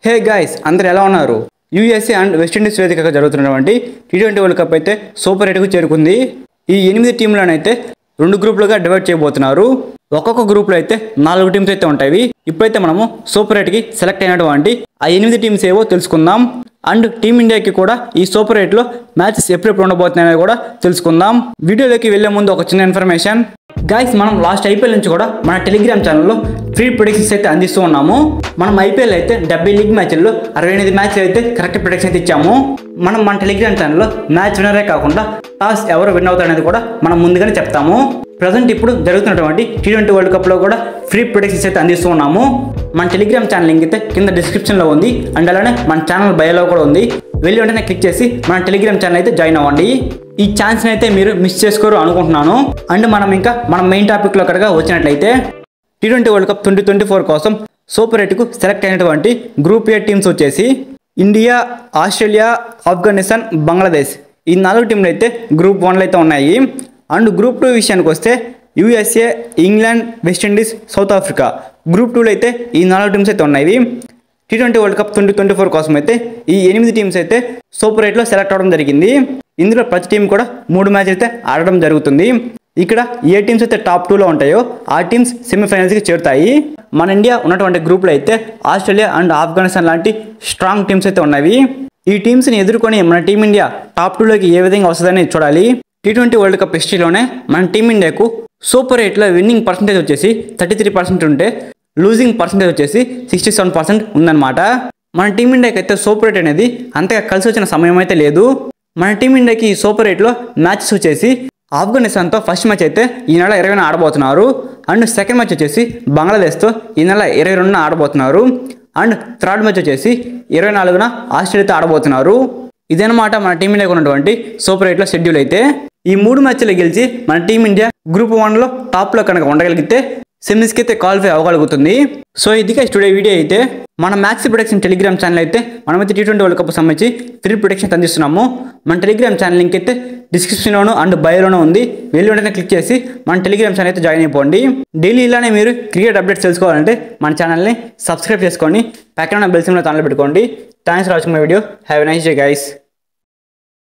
Hey guys అందరూ ఎలా ఉన్నారు? యూఎస్ఏ అండ్ వెస్టిండీస్ వేదికగా జరుగుతున్నటువంటి టీ20 వరల్డ్ కప్ అయితే సూపర్ 8కు చేరుకుంది. ఈ 8 టీంలను అయితే 2 గ్రూపులుగా డివైడ్ చేయబోతున్నారు. ఒక్కొక్క గ్రూప్లో అయితే 4 టీమ్స్ అయితే ఉంటాయి. ఇప్పుడైతే మనము సూపర్ 8కి సెలెక్ట్ అయినటువంటి ఆ 8 టీమ్స్ ఏవో తెలుసుకుందాం. అండ్ టీమిండియాకి కూడా ఈ సూపర్ 8లో మ్యాచెస్ ఎప్పుడెప్పుడు ఉండబోతున్నాయో కూడా తెలుసుకుందాం. వీడియోలోకి వెళ్లే ముందు ఒక చిన్న ఇన్ఫర్మేషన్. గైస్ మనం లాస్ట్ ఐపీఎల్ నుంచి కూడా మన టెలిగ్రామ్ ఛానల్లో ఫ్రీ ప్రిడిక్షన్స్ అయితే అందిస్తూ ఉన్నాము. మనం ఐపీఎల్ అయితే 70 లీగ్ మ్యాచ్ల్లో 68 మ్యాచ్లు అయితే కరెక్ట్ ప్రిడిక్షన్ అయితే ఇచ్చాము. మనం మన టెలిగ్రామ్ ఛానల్లో మ్యాచ్ విన్నరే కాకుండా టాస్ ఎవరు విన్ అవుతారు అనేది కూడా మనం ముందుగానే చెప్తాము. ప్రజెంట్ ఇప్పుడు జరుగుతున్నటువంటి టీ20 వరల్డ్ కప్లో కూడా ఫ్రీ ప్రిడిక్షన్స్ అయితే అందిస్తూ ఉన్నాము. మన టెలిగ్రామ్ ఛానల్ లింక్ అయితే కింద డిస్క్రిప్షన్లో ఉంది. అండ్ అలానే మన ఛానల్ బయోలో కూడా ఉంది. వెళ్ళి వెంటనే క్లిక్ చేసి మన టెలిగ్రామ్ ఛానల్ అయితే జాయిన్ అవ్వండి. ఈ ఛాన్స్ని అయితే మీరు మిస్ చేసుకోరు అనుకుంటున్నాను. అండ్ మనం మెయిన్ టాపిక్లో కనుక వచ్చినట్లయితే టీ20 వరల్డ్ కప్ 2024 కోసం సూపర్ 8కు సెలెక్ట్ అయినటువంటి గ్రూప్ ఏ టీమ్స్ వచ్చేసి ఇండియా, ఆస్ట్రేలియా, ఆఫ్ఘనిస్తాన్, బంగ్లాదేశ్. ఈ 4 టీంలు అయితే గ్రూప్ 1లో అయితే ఉన్నాయి. అండ్ గ్రూప్ 2 విషయానికి వస్తే USA, England, West Indies, south Africa. Group 2లో అయితే ఈ 4 టీమ్స్ అయితే ఉన్నాయి. టీ20 వరల్డ్ కప్ 2024 కోసం అయితే ఈ 8 టీమ్స్ అయితే సూపర్ 8లో సెలెక్ట్ అవ్వడం జరిగింది. ఇందులో ప్రతి టీం కూడా 3 మ్యాచ్లు అయితే ఆడడం జరుగుతుంది. ఇక్కడ ఏ టీమ్స్ అయితే టాప్ 2లో ఉంటాయో ఆ టీమ్స్ సెమీఫైనల్స్కి చేరుతాయి. మన ఇండియా ఉన్నటువంటి గ్రూప్లో అయితే ఆస్ట్రేలియా అండ్ ఆఫ్ఘనిస్తాన్ లాంటి స్ట్రాంగ్ టీమ్స్ అయితే ఉన్నవి. ఈ టీమ్స్ని ఎదుర్కొని మన టీమిండియా టాప్ 2లోకి ఏ విధంగా వస్తుందని చూడాలి. టీ20 వరల్డ్ కప్ హిస్టరీలోనే మన టీమిండియాకు సూపర్ 8లో విన్నింగ్ పర్సంటేజ్ వచ్చేసి 33% ఉంటే లూజింగ్ పర్సంటేజ్ వచ్చేసి 67% ఉందన్నమాట. మన టీమిండియాకి అయితే సూపర్ 8 అనేది అంతగా కలిసి వచ్చిన సమయం అయితే లేదు. మన టీమిండియాకి ఈ సూపర్ 8లో మ్యాచెస్ వచ్చేసి ఆఫ్ఘనిస్తాన్తో ఫస్ట్ మ్యాచ్ అయితే ఈ నెల 20న ఆడబోతున్నారు. అండ్ సెకండ్ మ్యాచ్ వచ్చేసి బంగ్లాదేశ్తో ఈ నెల 22న ఆడబోతున్నారు. అండ్ థర్డ్ మ్యాచ్ వచ్చేసి 24న ఆస్ట్రేలియాతో ఆడబోతున్నారు. ఇదన్నమాట మన టీమిండియాకు ఉన్నటువంటి సూపర్ 8లో షెడ్యూల్ అయితే. ఈ 3 మ్యాచ్లు గెలిచి మన టీమిండియా గ్రూప్ 1లో టాప్లో కనుక ఉండగలిగితే సెమీస్కి అయితే క్వాలిఫై అవ్వగలుగుతుంది. సో ఇది టుడే వీడియో అయితే మన మ్యాక్స్ ప్రొడక్షన్ టెలిగ్రామ్ ఛానల్ అయితే మనమైతే టీ20 వరల్డ్ కప్ సంబంధించి ఫ్రీ ప్రొడక్షన్ అందిస్తున్నాము. మన టెలిగ్రామ్ ఛానల్ లింక్ అయితే డిస్క్రిప్షన్లోను అండ్ బయోలోనూ ఉంది. వెళ్ళి వెంటనే క్లిక్ చేసి మన టెలిగ్రామ్ ఛానల్ అయితే జాయిన్ అయిపోండి. డైలీ ఇలానే మీరు క్రికెట్ అప్డేట్స్ తెలుసుకోవాలంటే మన ఛానల్ని సబ్స్క్రైబ్ చేసుకొని పక్కన బెల్ సింబల్ ఆన్లో పెట్టుకోండి. Thanks for watching my video. Have a nice day guys.